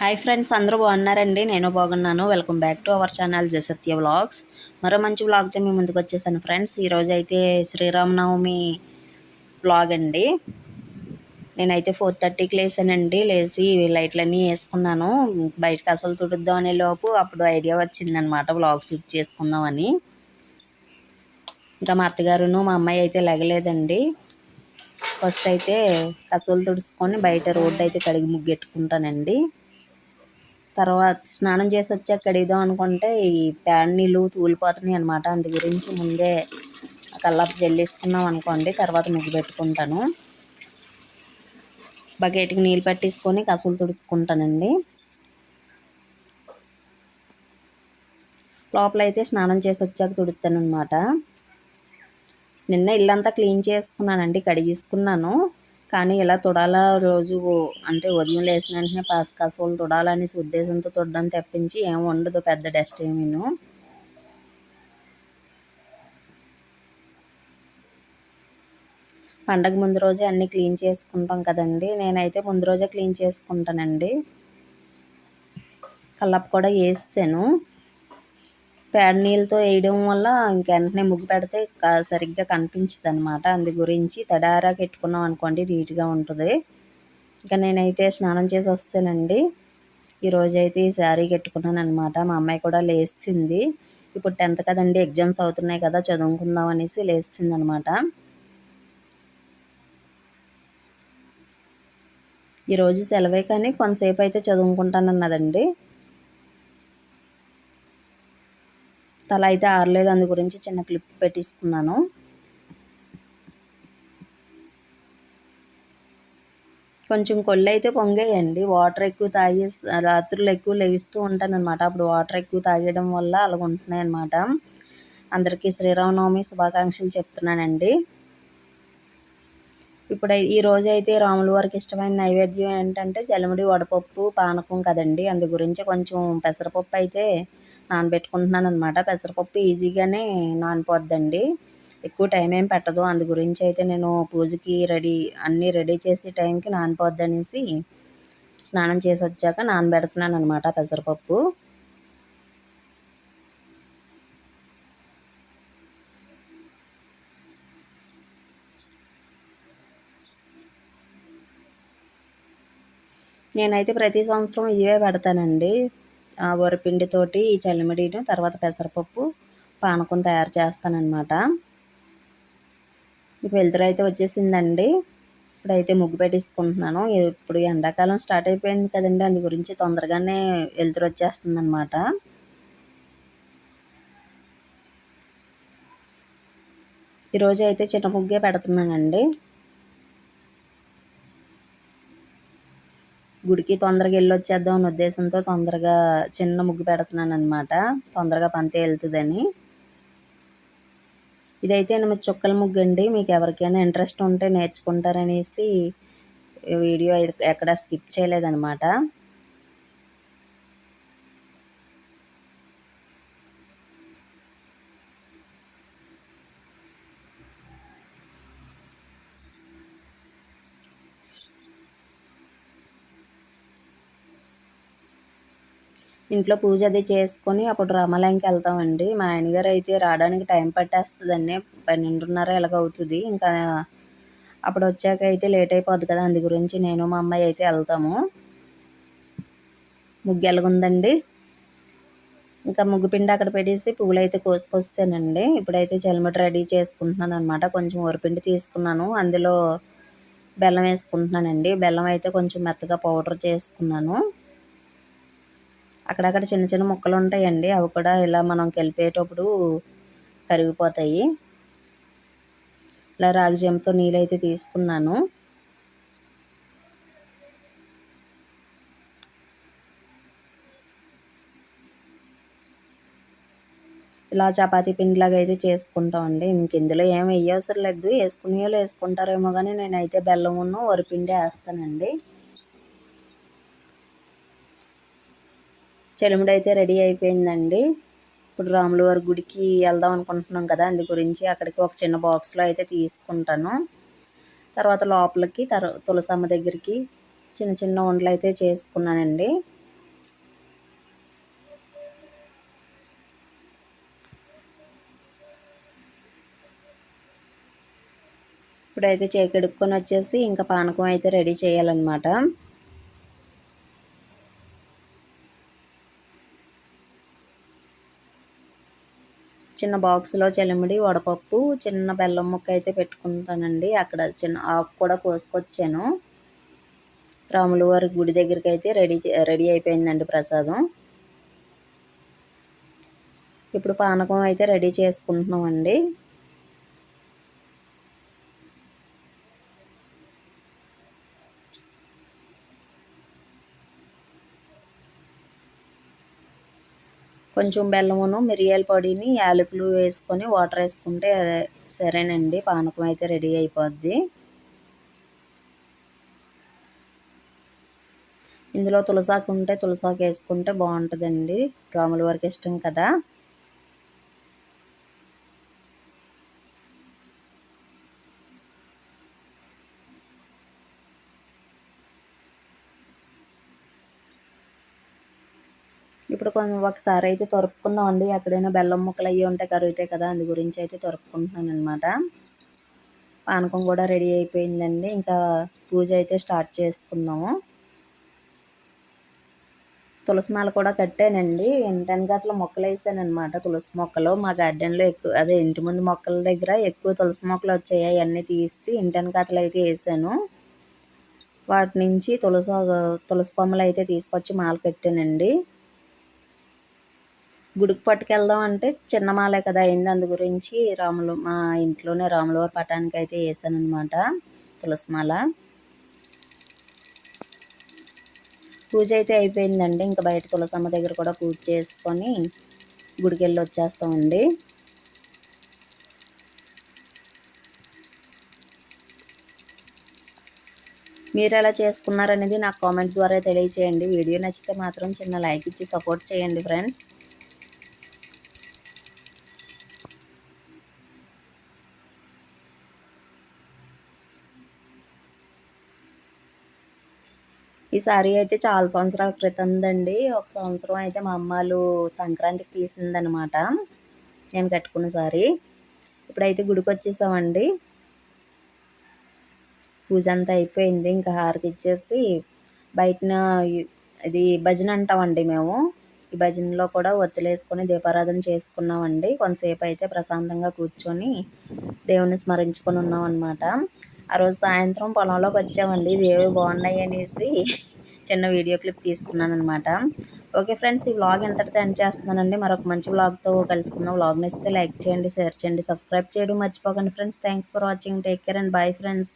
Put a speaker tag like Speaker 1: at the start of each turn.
Speaker 1: Hi friends, అందరూ బాగున్నారండి? నేను బాగున్నాను. Welcome back to our channel Jasatya vlogs. మరో మంచి వ్లాగ్తో మీ ముందుకు వచ్చేసాను ఫ్రెండ్స్. ఈరోజు అయితే శ్రీరామనవమి వ్లాగ్ అండి. నేనైతే 4:30కి లేసానండి. లేచి లైట్లన్నీ వేసుకున్నాను. బయటకు అసలు తుడుద్దాం అనే లోపు అప్పుడు ఐడియా వచ్చిందనమాట వ్లాగ్ షూట్ చేసుకుందామని. ఇంకా మా అత్తగారును మా అమ్మాయి అయితే లెగలేదండి. ఫస్ట్ అయితే కసులు తుడుచుకొని బయట రోడ్డు అయితే కడిగి ముగ్గెట్టుకుంటానండి. తర్వాత స్నానం చేసి వచ్చాక కడిగిదాం అనుకుంటే ఈ ప్యాడ్ నీళ్ళు తూలిపోతున్నాయి అనమాట. అందు గురించి ముందే కల్లాపు జల్లేసుకున్నాం అనుకోండి, తర్వాత ముగ్గు పెట్టుకుంటాను. బకెట్కి నీళ్ళు పట్టేసుకొని కసులు తుడుచుకుంటానండి. లోపలైతే స్నానం చేసి వచ్చాక తుడుతాను అనమాట. నిన్న ఇల్లంతా క్లీన్ చేసుకున్నానండి, కడిగేసుకున్నాను. కానీ ఇలా తుడాలా రోజు అంటే ఉదయం లేచిన వెంటనే కసువులు తుడాలనేసి ఉద్దేశంతో తుడడం తప్పించి ఏం ఉండదు పెద్ద డస్ట్ ఏమీను. పండగ ముందు రోజే అన్నీ క్లీన్ చేసుకుంటాం కదండి. నేనైతే ముందు రోజే క్లీన్ చేసుకుంటానండి. కల్లాపు కూడా వేసాను. పేడ నీళ్ళతో వేయడం వల్ల ఇంక వెంటనే ముగ్గు పెడితే సరిగ్గా కనిపించదు అనమాట. అందు గురించి తడారా పెట్టుకున్నాం అనుకోండి, నీట్గా ఉంటుంది. ఇంకా నేనైతే స్నానం చేసి వస్తానండి. ఈరోజు అయితే ఈ శారీ కట్టుకున్నాను అనమాట. మా అమ్మాయి కూడా లేచింది. ఇప్పుడు 10th కదండి, ఎగ్జామ్స్ అవుతున్నాయి కదా, చదువుకుందాం అనేసి లేచింది అనమాట. ఈరోజు సెలవే కానీ కొంతసేపు అయితే చదువుకుంటానన్నదండి. తల అయితే ఆరలేదు, అందు గురించి చిన్న క్లిప్ పెట్టిస్తున్నాను. కొంచెం కొళ్ళు అయితే పొంగేయండి. వాటర్ ఎక్కువ తాగేసి రాత్రులు ఎక్కువ లెగిస్తూ ఉంటాను అనమాట. అప్పుడు వాటర్ ఎక్కువ తాగడం వల్ల అలాగ ఉంటున్నాయి అనమాట. అందరికీ శ్రీరామనవమి శుభాకాంక్షలు చెప్తున్నానండి. ఇప్పుడు ఈ రోజు అయితే రాముల వారికి ఇష్టమైన నైవేద్యం ఏంటంటే చలిమిడి వడపప్పు పానకం కదండి. అందు గురించి కొంచెం పెసరపప్పు అయితే నానబెట్టుకుంటున్నాను అనమాట. పెసరపప్పు ఈజీగానే నానిపోద్దండి, ఎక్కువ టైం ఏం పెట్టదు. అందు గురించి అయితే నేను పూజకి అన్నీ రెడీ చేసే టైంకి నానిపోద్ది అనేసి స్నానం చేసి వచ్చాక నానబెడుతున్నాను అనమాట పెసరపప్పు. నేనైతే ప్రతి సంవత్సరం ఇవే పెడతానండి. వరిపిండితోటి ఈ చలిమిడిను, తర్వాత పెసరపప్పు పానకం తయారు చేస్తానన్నమాట. ఇప్పుడు వెలుతురు అయితే వచ్చేసిందండి. ఇప్పుడైతే ముగ్గు పెట్టేసుకుంటున్నాను. ఇప్పుడు ఎండాకాలం స్టార్ట్ అయిపోయింది కదండి, అందు గురించి తొందరగానే వెలుతురు వచ్చేస్తుంది అనమాట. ఈరోజు అయితే చిన్న ముగ్గే పెడుతున్నానండి. గుడికి తొందరగా వెళ్ళొచ్చేద్దాం అనే ఉద్దేశంతో తొందరగా చిన్న ముగ్గు పెడుతున్నాను అనమాట, తొందరగా పంతే వెళ్తుందని. ఇదైతే 8 చుక్కల ముగ్గు అండి. మీకు ఎవరికైనా ఇంట్రెస్ట్ ఉంటే నేర్చుకుంటారనేసి వీడియో ఎక్కడ స్కిప్ చేయలేదన్నమాట. ఇంట్లో పూజ అది చేసుకొని అప్పుడు రామాలయంకి వెళ్తామండి. మా ఆయనగారు అయితే రావడానికి టైం పట్టేస్తుందండి, 12:30 ఎలాగ అవుతుంది. ఇంకా అప్పుడు వచ్చాక అయితే లేట్ అయిపోద్ది కదా, అందు గురించి నేను మా అమ్మాయి అయితే వెళ్తాము. ముగ్గు ఎలాగుందండి. ఇంకా ముగ్గు పిండి అక్కడ పెట్టేసి పువ్వులు అయితే కోసుకొచ్చానండి. ఇప్పుడైతే చలిమిడి రెడీ చేసుకుంటున్నాను అనమాట. కొంచెం వరిపిండి తీసుకున్నాను, అందులో బెల్లం వేసుకుంటున్నానండి. బెల్లం అయితే కొంచెం మెత్తగా పౌడర్ చేసుకున్నాను. అక్కడక్కడ చిన్న చిన్న ముక్కలు ఉంటాయండి, అవి కూడా ఇలా మనం కలిపేటప్పుడు కరిగిపోతాయి. ఇలా రాగి చెంచాతో నీళ్ళైతే తీసుకున్నాను. ఇలా చపాతీ పిండిలాగా అయితే చేసుకుంటామండి. ఇంక ఇందులో ఏం వేయవసరం లేదు, వేసుకునే వాళ్ళు వేసుకుంటారేమో కానీ నేనైతే బెల్లమును వరిపిండి వేస్తానండి. చలిమిడి అయితే రెడీ అయిపోయిందండి. ఇప్పుడు రాముల వారి గుడికి వెళ్దాం అనుకుంటున్నాం కదా, అందు గురించి అక్కడికి ఒక చిన్న బాక్స్లో అయితే తీసుకుంటాను. తర్వాత లోపలికి తులసమ్మ దగ్గరికి చిన్న చిన్న ఉండలు అయితే చేసుకున్నానండి. ఇప్పుడైతే చేకెడుక్కొని వచ్చేసి ఇంకా పానకం అయితే రెడీ చేయాలన్నమాట. చిన్న బాక్స్లో చలిమిడి, వడపప్పు, చిన్న బెల్లం ముక్క అయితే పెట్టుకుంటానండి. అక్కడ చిన్న ఆకు కూడా కోసుకొచ్చాను. రాముల వారి గుడి దగ్గరికి అయితే రెడీ అయిపోయిందండి ప్రసాదం. ఇప్పుడు పానకం అయితే రెడీ చేసుకుంటున్నామండి. కొంచెం బెల్లమును, మిరియాల పొడిని, యాలకులు వేసుకొని వాటర్ వేసుకుంటే సరేనండి, పానకం అయితే రెడీ అయిపోద్ది. ఇందులో తులసాకు ఉంటే తులసాకు వేసుకుంటే బాగుంటుందండి, రాముల వారికి ఇష్టం కదా. ఇప్పుడు ఒకసారి అయితే తొరుపుకుందామండి, ఎక్కడైనా బెల్లం ముక్కలు అయ్యి ఉంటే కరుగుతాయి కదా, అందు గురించి అయితే తొరుపుకుంటున్నాను అనమాట. పానకం కూడా రెడీ అయిపోయిందండి, ఇంకా పూజ అయితే స్టార్ట్ చేసుకుందాము. తులసి మాల కూడా కట్టానండి. ఇంటెనకాతల మొక్కలు వేసానమాట, తులసి మొక్కలు. మా గార్డెన్లో ఎక్కువ, అదే ఇంటి ముందు మొక్కల దగ్గర ఎక్కువ తులసి మొక్కలు వచ్చాయి, అవన్నీ తీసి ఇంటెనకాతలు అయితే వేసాను. వాటి నుంచి తులసి కొమ్మలు అయితే తీసుకొచ్చి మాల కట్టానండి. గుడికి పట్టుకెళ్దాం అంటే చిన్న మాలే కదా అయింది, అందు గురించి మా ఇంట్లోనే రాములవారి పటానికి అయితే వేసాను అనమాట తులసి మాల. పూజ అయితే అయిపోయిందండి, ఇంకా బయట తులసమ్మ దగ్గర కూడా పూజ చేసుకొని గుడికి వెళ్ళి వచ్చేస్తామండి. మీరు ఎలా చేసుకున్నారనేది నాకు కామెంట్ ద్వారా తెలియచేయండి. వీడియో నచ్చితే మాత్రం చిన్న లైక్ ఇచ్చి సపోర్ట్ చేయండి ఫ్రెండ్స్. ఈ సారీ అయితే చాలా సంవత్సరాల క్రితందండి. ఒక సంవత్సరం అయితే మా అమ్మాలు సంక్రాంతికి తీసిందనమాట నేను కట్టుకున్న సారీ. ఇప్పుడైతే గుడికి వచ్చేసామండి. పూజ అంతా అయిపోయింది, ఇంకా హారతి ఇచ్చేసి బయటన ఇది భజన అంటామండి మేము. ఈ భజనలో కూడా ఒత్తులేసుకొని దీపారాధన చేసుకున్నామండి. కొంతసేపు అయితే ప్రశాంతంగా కూర్చొని దేవుణ్ణి స్మరించుకొని ఉన్నాం అనమాట. ఆ రోజు సాయంత్రం పొలంలోకి వచ్చామండి, దేవి బాగున్నాయి అనేసి చిన్న వీడియో క్లిప్ తీసుకున్నాను అనమాట. ఓకే ఫ్రెండ్స్, ఈ వ్లాగ్ ఎంతటితో ఎండ్ చేస్తున్నానండి. మరొక మంచి వ్లాగ్తో కలుసుకుందాం. వ్లాగ్ నచ్చితే లైక్ చేయండి, షేర్ చేయండి, సబ్స్క్రైబ్ చేయడం మర్చిపోకండి friends. Thanks for watching. Take care and bye friends.